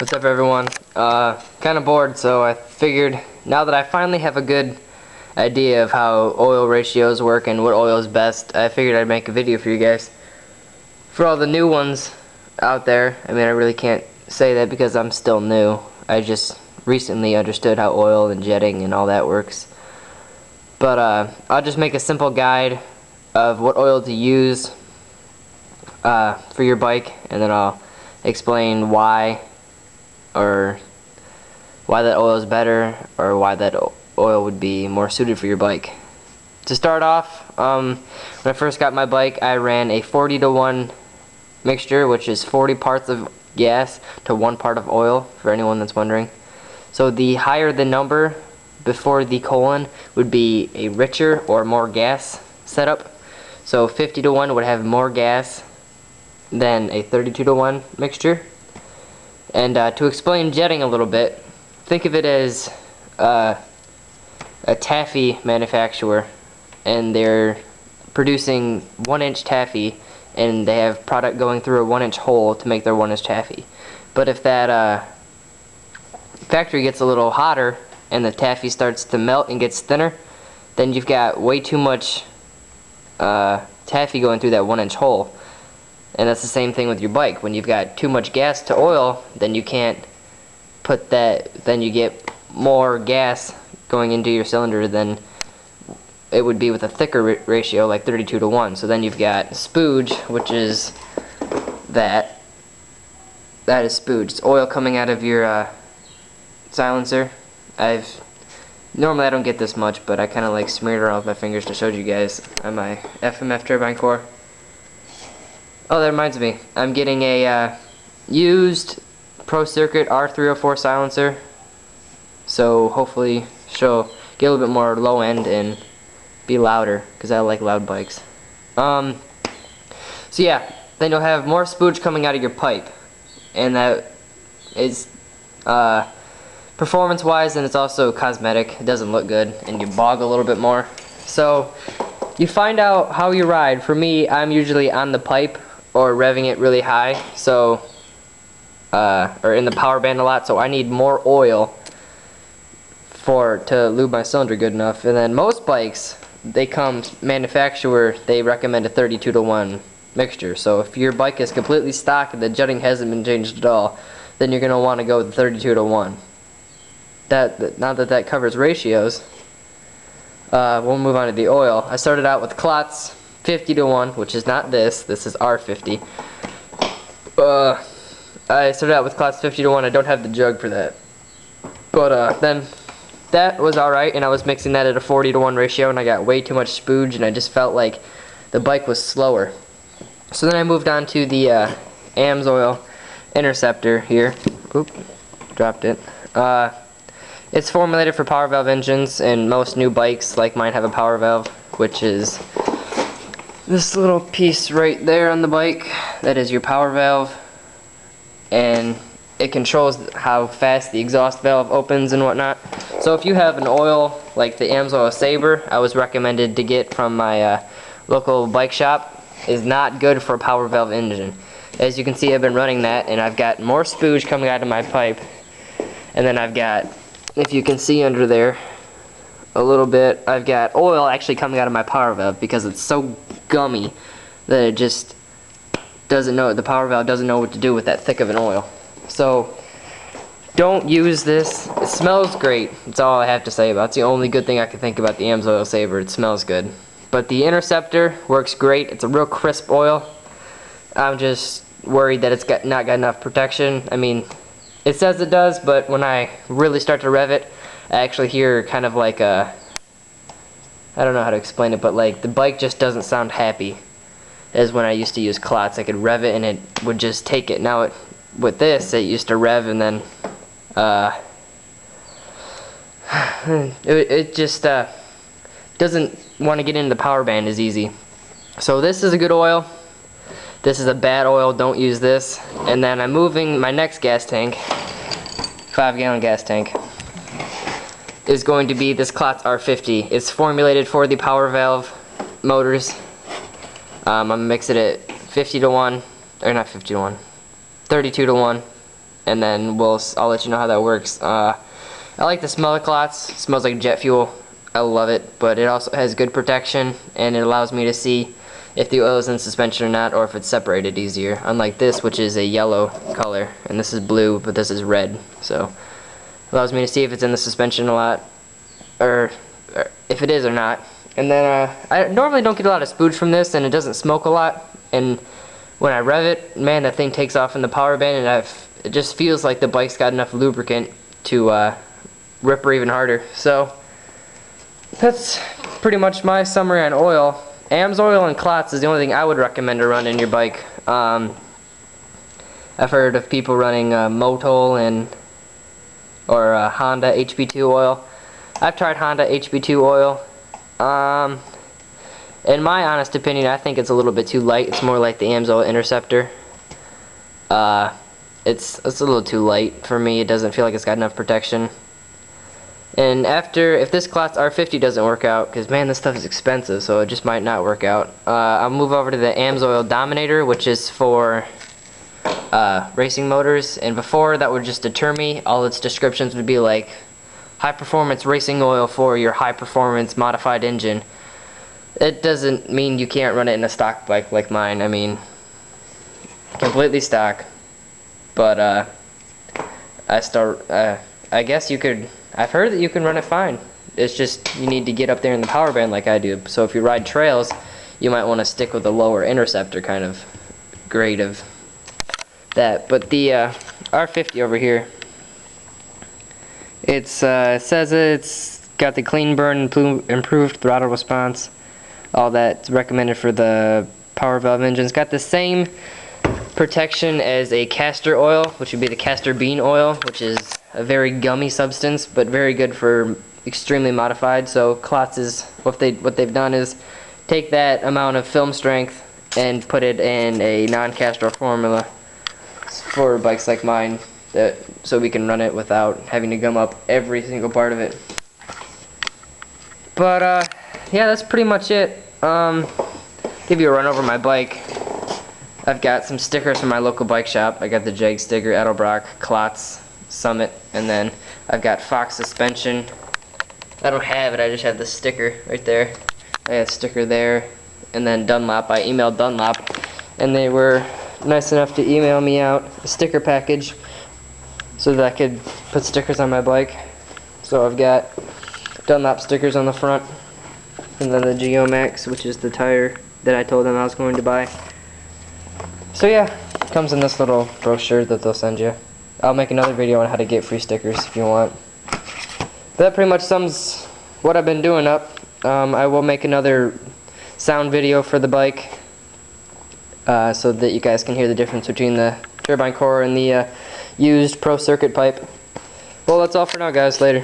What's up, everyone? Kind of bored, so I figured now that I finally have a good idea of how oil ratios work and what oil is best, I figured I'd make a video for you guys. For all the new ones out there, I mean, I really can't say that because I'm still new. I just recently understood how oil and jetting and all that works. But I'll just make a simple guide of what oil to use for your bike, and then I'll explain why that oil is better, or why that oil would be more suited for your bike. To start off, when I first got my bike, I ran a 40-to-1 mixture, which is 40 parts of gas to 1 part of oil, for anyone that's wondering. So the higher the number before the colon would be a richer or more gas setup. So 50-to-1 would have more gas than a 32-to-1 mixture. And to explain jetting a little bit, think of it as a taffy manufacturer, and they're producing 1-inch taffy, and they have product going through a 1-inch hole to make their 1-inch taffy. But if that factory gets a little hotter and the taffy starts to melt and gets thinner, then you've got way too much taffy going through that 1-inch hole. And that's the same thing with your bike. When you've got too much gas to oil, then you can't put that, then you get more gas going into your cylinder than it would be with a thicker ratio like 32-to-1. So then you've got spooge, which is that is spooge. It's oil coming out of your silencer. Normally I don't get this much, but I kind of like smeared it around with my fingers to show you guys on my FMF turbine core. Oh, that reminds me. I'm getting a used Pro Circuit R304 silencer, so hopefully she'll get a little bit more low end and be louder, because I like loud bikes. So yeah, then you'll have more spooge coming out of your pipe, and that is performance wise, and it's also cosmetic. It doesn't look good, and you bog a little bit more. So you find out how you ride. For me, I'm usually on the pipe or revving it really high, so or in the power band a lot, so I need more oil to lube my cylinder good enough. And then most bikes, they come manufacturer, they recommend a 32-to-1 mixture. So if your bike is completely stock and the jetting hasn't been changed at all, then you're gonna want to go with 32-to-1. Now that covers ratios, we'll move on to the oil. I started out with Klotz 50-to-1, which is not this. This is R50. I started out with Klotz 50-to-1. I don't have the jug for that. But then that was alright, and I was mixing that at a 40-to-1 ratio, and I got way too much spooge, and I just felt like the bike was slower. So then I moved on to the AMSOIL Interceptor here. Oop, dropped it. It's formulated for power valve engines, and most new bikes like mine have a power valve, which is this little piece right there on the bike. That is your power valve, and it controls how fast the exhaust valve opens and whatnot. So if you have an oil like the AMSOIL Sabre, I was recommended to get from my local bike shop, is not good for a power valve engine. As you can see, I've been running that, and I've got more spooge coming out of my pipe, and then I've got, if you can see under there a little bit, I've got oil actually coming out of my power valve because it's so gummy that it just doesn't know, the power valve doesn't know what to do with that thick of an oil. So don't use this. It smells great. That's all I have to say about it. It's the only good thing I can think about the AMSOIL Sabre. It smells good. But the Interceptor works great. It's a real crisp oil. I'm just worried that it's not got enough protection. I mean, it says it does, but when I really start to rev it, I actually hear kind of like a, I don't know how to explain it, but like the bike just doesn't sound happy as when I used to use Klotz. I could rev it and it would just take it. Now with this, it used to rev and then it just doesn't want to get into the power band as easy. So this is a good oil. This is a bad oil. Don't use this. And then I'm moving my next gas tank, 5-gallon gas tank, is going to be this Klotz R50. It's formulated for the power valve motors. I'm gonna mix it at 50-to-1, or not 50-to-1, 32-to-1. and then I'll let you know how that works. I like the smell of clots. It smells like jet fuel. I love it, but it also has good protection, and it allows me to see if the oil is in suspension or not, or if it's separated easier. Unlike this, which is a yellow color, and this is blue, but this is red. So it allows me to see if it's in the suspension a lot, or if it is or not. And then I normally don't get a lot of spooge from this, and it doesn't smoke a lot. And when I rev it, man, that thing takes off in the power band, and it just feels like the bike's got enough lubricant to rip her even harder. So that's pretty much my summary on oil. AMSOIL and clots is the only thing I would recommend to run in your bike. I've heard of people running Motol or Honda HP2 oil. I've tried Honda HP2 oil. In my honest opinion, I think it's a little bit too light. It's more like the AMSOIL Interceptor. It's a little too light for me. It doesn't feel like it's got enough protection. And if this Clots R50 doesn't work out, because man, this stuff is expensive, so it just might not work out, I'll move over to the AMSOIL Dominator, which is for racing motors. And before, that would just deter me. All its descriptions would be like high performance racing oil for your high performance modified engine. It doesn't mean you can't run it in a stock bike like mine. I mean, completely stock. But I guess you could. I've heard that you can run it fine. It's just you need to get up there in the power band like I do. So if you ride trails, you might want to stick with a lower Interceptor kind of grade of that. But the R50 over here, it says it's got the clean burn, improved throttle response, all that's recommended for the power valve engines. Got the same protection as a castor oil, which would be the castor bean oil, which is a very gummy substance, but very good for extremely modified. So Clots is what they've done is take that amount of film strength and put it in a non-castor formula for bikes like mine, so we can run it without having to gum up every single part of it. But yeah, that's pretty much it. Give you a run over my bike. I've got some stickers from my local bike shop. I got the Jag sticker, Edelbrock, Clots, Summit, and then I've got Fox suspension. I don't have it, I just have the sticker right there. I got a sticker there, and then Dunlop. I emailed Dunlop, and they were nice enough to email me out a sticker package so that I could put stickers on my bike. So I've got Dunlop stickers on the front, and then the Geomax, which is the tire that I told them I was going to buy. So yeah, it comes in this little brochure that they'll send you. I'll make another video on how to get free stickers if you want. But that pretty much sums what I've been doing up. I will make another sound video for the bike so that you guys can hear the difference between the turbine core and the used Pro Circuit pipe. Well, that's all for now, guys. Later.